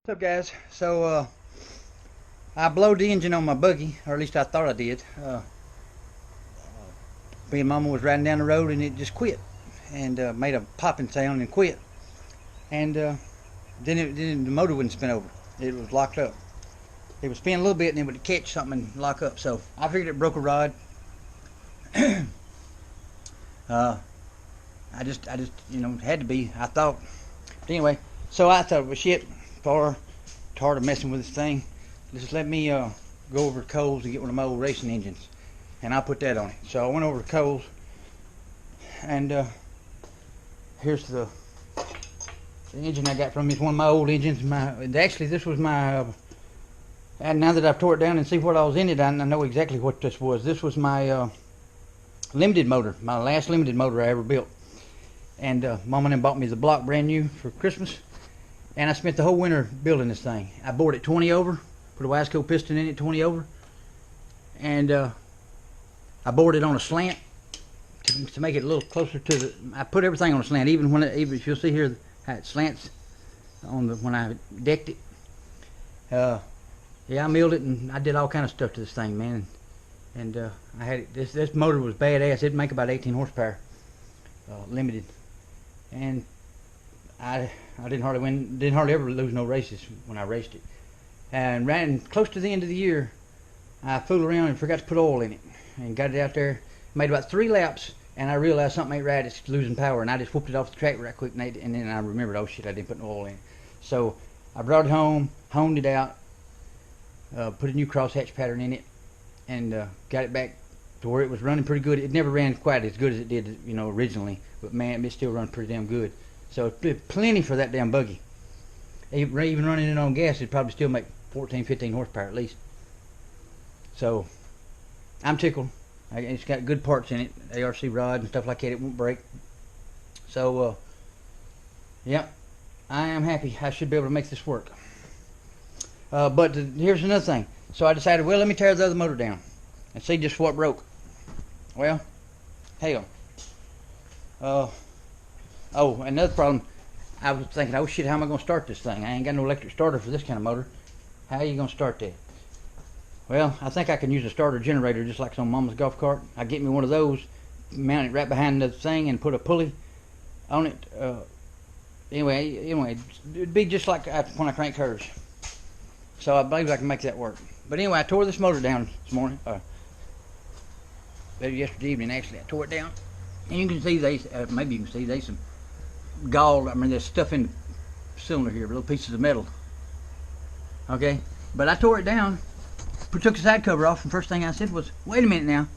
What's up, guys? So I blowed the engine on my buggy, or at least I thought I did. Me and Mama was riding down the road and it just quit and made a popping sound and quit. And then the motor wouldn't spin over. It was locked up. It would spin a little bit and it would catch something and lock up. So I figured it broke a rod. I just had to be. I thought. But anyway, so I thought, well, shit. Tired of messing with this thing. Just let me go over to Kohl's and get one of my old racing engines, and I'll put that on it. So I went over to Kohl's, and here's the engine I got from. It's one of my old engines. Actually, this was my. And now that I've tore it down and see what all was in it, I know exactly what this was. This was my limited motor, my last limited motor I ever built. And Mom and them bought me the block brand new for Christmas. And I spent the whole winter building this thing. I bored it 20 over, put a Wasco piston in it 20 over, and I bored it on a slant to make it a little closer to the. I put everything on a slant, even if you'll see here how it slants on when I decked it. Yeah, I milled it and I did all kind of stuff to this thing, man. And I had it. This motor was badass. It'd make about 18 horsepower, limited, and I didn't hardly ever lose no races when I raced it. And ran close to the end of the year, I fooled around and forgot to put oil in it and got it out there, made about 3 laps, and I realized something ain't right, it's losing power, and I just whooped it off the track right quick, and then I remembered, oh shit, I didn't put no oil in it. So I brought it home, honed it out, put a new crosshatch pattern in it, and got it back to where it was running pretty good. It never ran quite as good as it did, originally, but man, it still runs pretty damn good. So plenty for that damn buggy. Even running it on gas, it'd probably still make 14, 15 horsepower at least. So I'm tickled. It's got good parts in it, ARC rod and stuff like that. It won't break. So yeah, I am happy. I should be able to make this work. But here's another thing. So I decided, well, let me tear the other motor down and see just what broke. Well, hell. Oh, another problem. I was thinking, oh shit, how am I going to start this thing? I ain't got no electric starter for this kind of motor. How are you going to start that? Well, I think I can use a starter generator just like on Mama's golf cart. I get me one of those, mount it right behind the thing, and put a pulley on it. Anyway, it'd be just like when I crank hers. So I believe I can make that work. But anyway, I tore this motor down this morning. Yesterday evening, actually, I tore it down. And you can see maybe you can see there's some gall. I mean, there's stuff in the cylinder here, little pieces of metal. Okay, but I tore it down, took the side cover off, and first thing I said was, wait a minute now.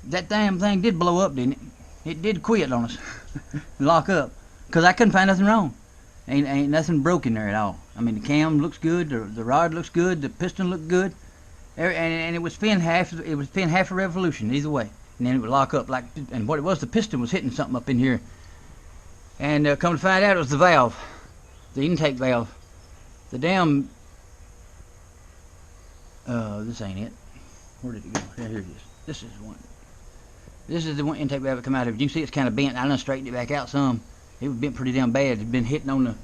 That damn thing did blow up, didn't it? It did quit on us, lock up, because I couldn't find nothing wrong. Ain't nothing broken there at all. I mean, the cam looks good, the rod looks good, the piston looked good, and it was spin half a revolution either way. And then it would lock up and what it was, the piston was hitting something up in here. And come to find out, it was the valve, the intake valve. The damn, this ain't it. Where did it go? Here it is. This is the one. This is the one intake valve that come out of it. You can see it's kind of bent. I done straightened it back out some. It was bent pretty damn bad. It'd been hitting on the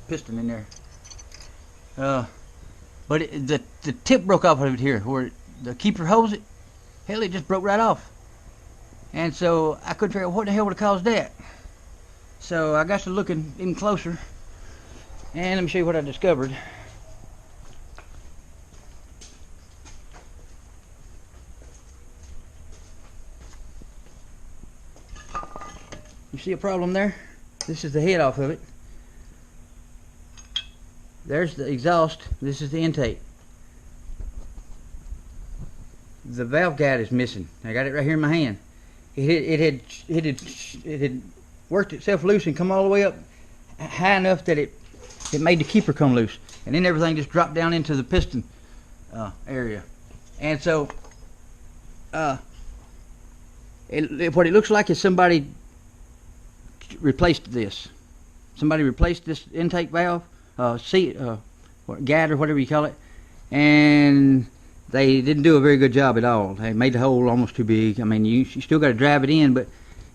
piston in there. But the tip broke off of it here, where the keeper holds it. Hell, it just broke right off. And so I couldn't figure out what the hell would have caused that. So I got to looking even closer. And let me show you what I discovered. You see a problem there? This is the head off of it. There's the exhaust. This is the intake. The valve guide is missing. I got it right here in my hand. It had worked itself loose and come all the way up high enough that it made the keeper come loose, and then everything just dropped down into the piston area. And so what it looks like is somebody replaced this. Somebody replaced this intake valve, guide or whatever you call it, and they didn't do a very good job at all. They made the hole almost too big. I mean, you still got to drive it in, but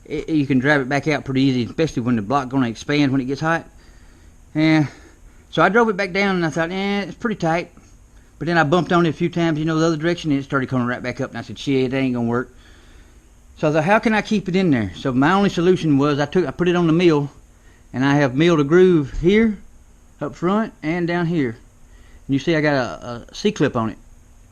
you can drive it back out pretty easy, especially when the block's going to expand when it gets hot. And so I drove it back down, and I thought, it's pretty tight. But then I bumped on it a few times, the other direction, and it started coming right back up. And I said, shit, that ain't gonna work. So I thought, how can I keep it in there? So my only solution was I put it on the mill, and I have milled a groove here, up front, and down here. And you see I got a C-clip on it.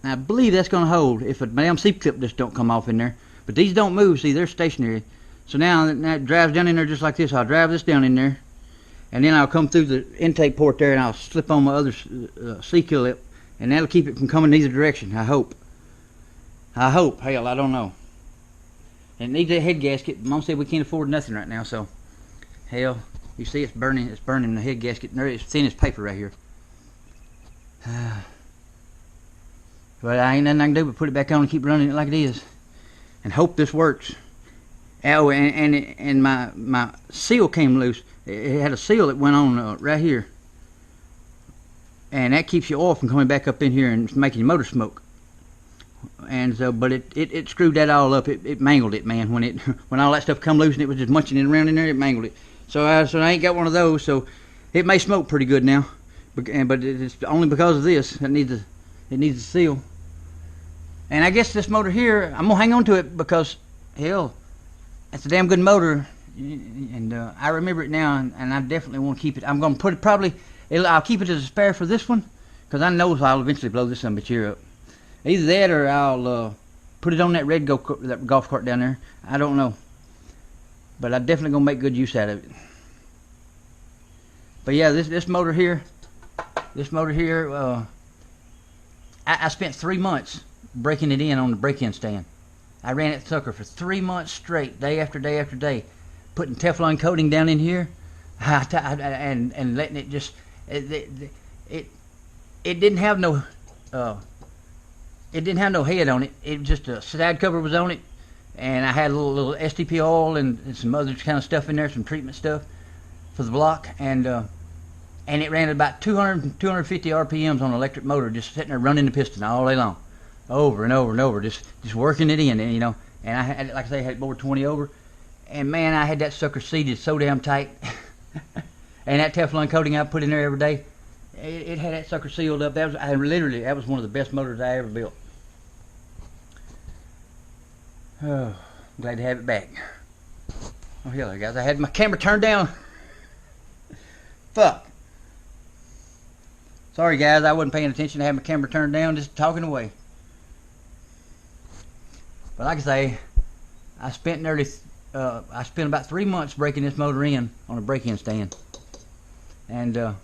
And I believe that's gonna hold if a damn C-clip just don't come off in there. But these don't move, see, they're stationary. So now it drives down in there just like this. I'll drive this down in there, and then I'll come through the intake port there, and I'll slip on my other C-clip, and that'll keep it from coming either direction. I hope. Hell, I don't know. And it needs a head gasket. Mom said we can't afford nothing right now, so hell, you see it's burning. It's burning the head gasket. It's thin as paper right here. But I ain't nothing I can do but put it back on and keep running it like it is, and hope this works. Oh, and my seal came loose. It had a seal that went on right here, and that keeps your oil from coming back up in here and making your motor smoke. And so, but it screwed that all up. It mangled it, man. When all that stuff come loose and it was just munching it around in there, it mangled it. So I ain't got one of those. So it may smoke pretty good now, but it's only because of this. It needs a seal. And I guess this motor here, I'm gonna hang on to it because hell, it's a damn good motor, and I remember it now, and I definitely want to keep it. I'm gonna put it I'll keep it as a spare for this one, because I know I'll eventually blow this son of a cheer up. Either that or I'll put it on that red golf cart down there. I don't know, but I'm definitely gonna make good use out of it. But yeah, this motor here, I spent 3 months breaking it in on the break-in stand. I ran that sucker for 3 months straight, day after day after day, putting Teflon coating down in here, and letting it just it didn't have no head on it. It just a side cover was on it, and I had a little STP oil and some other kind of stuff in there, some treatment stuff for the block, and it ran at about 250 RPMs on an electric motor, just sitting there running the piston all day long, over and over and over, just working it in, and and I had, like I say, I had it bored 20 over, and man, I had that sucker seated so damn tight, and that Teflon coating I put in there every day, it had that sucker sealed up. That was one of the best motors I ever built. Oh, I'm glad to have it back. Oh hell, guys, I had my camera turned down. Fuck. Sorry guys, I wasn't paying attention. I had my camera turned down, just talking away. But like I say, I spent about 3 months breaking this motor in on a break-in stand, and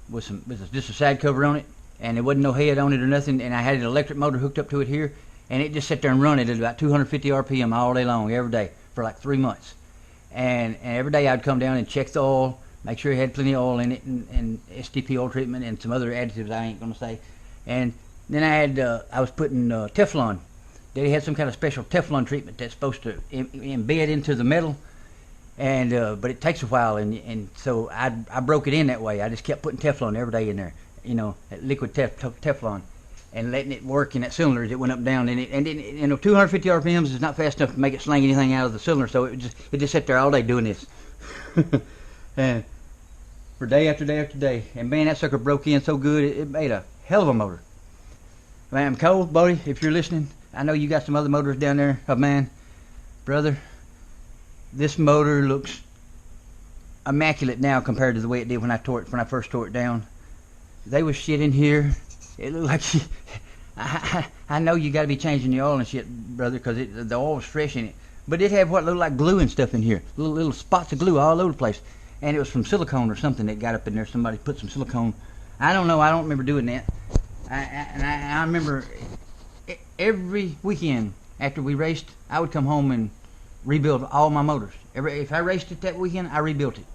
with just a side cover on it, and there wasn't no head on it or nothing. And I had an electric motor hooked up to it here, and it just sat there and run it at about 250 RPM all day long, every day for like 3 months. And every day I'd come down and check the oil, make sure it had plenty of oil in it, and STP oil treatment and some other additives I ain't gonna say. And then I was putting Teflon. They had some kind of special Teflon treatment that's supposed to embed into the metal, and but it takes a while, and so I broke it in that way. I just kept putting Teflon every day in there, that liquid Teflon, and letting it work in that cylinder as it went up and down. And 250 RPMs is not fast enough to make it slang anything out of the cylinder, so it just sat there all day doing this, and for day after day after day. And man, that sucker broke in so good, it made a hell of a motor. Man, Cole, buddy, if you're listening, I know you got some other motors down there. Oh man, brother, this motor looks immaculate now compared to the way it did when I first tore it down. They was shit in here. It looked like I know you got to be changing the oil and shit, brother, because the oil was fresh in it. But it had what looked like glue and stuff in here, little spots of glue all over the place, and it was from silicone or something that got up in there. Somebody put some silicone. I don't know. I don't remember doing that. I remember every weekend after we raced, I would come home and rebuild all my motors. If I raced it that weekend, I rebuilt it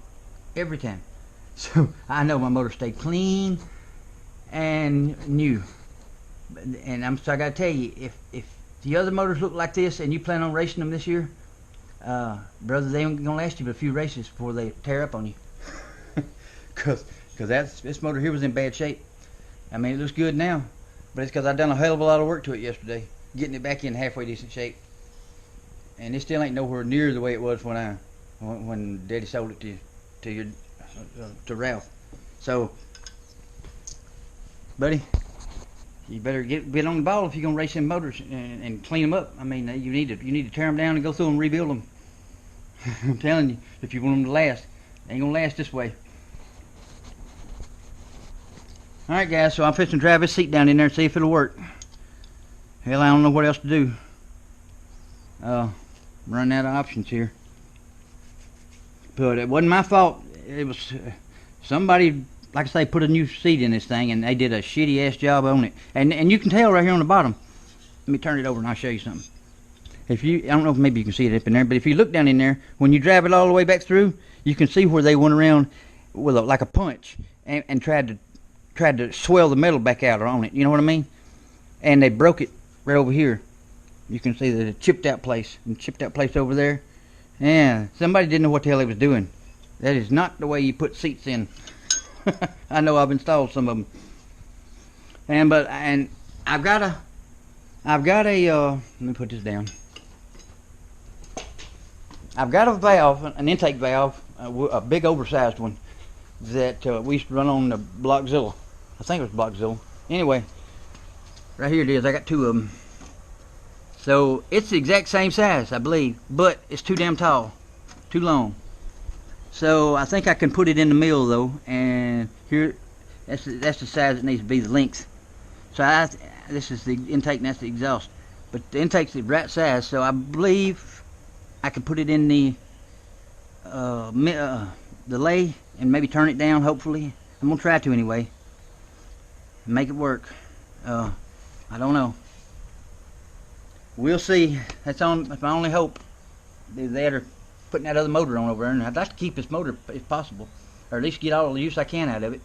every time. So I know my motor stayed clean and new. And I gotta tell you, if the other motors look like this and you plan on racing them this year, brother, they ain't gonna last you but a few races before they tear up on you. Cause this motor here was in bad shape. I mean, it looks good now, but it's because I've done a hell of a lot of work to it yesterday, getting it back in halfway decent shape. And it still ain't nowhere near the way it was when Daddy sold it to Ralph. So, buddy, you better get on the ball if you're gonna race them motors and clean them up. I mean, you need to tear them down and go through and rebuild them. I'm telling you, if you want them to last, they ain't gonna last this way. All right, guys. So I'm fixing to drive this seat down in there and see if it'll work. Hell, I don't know what else to do. Running out of options here. But it wasn't my fault. It was somebody, like I say, put a new seat in this thing, and they did a shitty ass job on it. And you can tell right here on the bottom. Let me turn it over and I'll show you something. If you, I don't know if maybe you can see it up in there, but if you look down in there, when you drive it all the way back through, you can see where they went around with like a punch and tried to swell the metal back out on it. You know what I mean? And they broke it right over here. You can see the chipped out place and chipped out place over there. Yeah, somebody didn't know what the hell they was doing. That is not the way you put seats in. I know I've installed some of them. And I've got a let me put this down. I've got a valve, an intake valve, a big oversized one that we used to run on the Blockzilla. I think it was Blockzilla. Anyway, right here it is. I got two of them. So it's the exact same size, I believe, but it's too damn tall, too long. So I think I can put it in the mill though, and here, that's the size it needs to be, the length. So this is the intake and that's the exhaust. But the intake's the right size, so I believe I can put it in the lay and maybe turn it down, hopefully. I'm going to try to anyway. Make it work. I don't know. We'll see. That's my only hope. That or putting that other motor on over there. And I'd like to keep this motor if possible. Or at least get all the use I can out of it.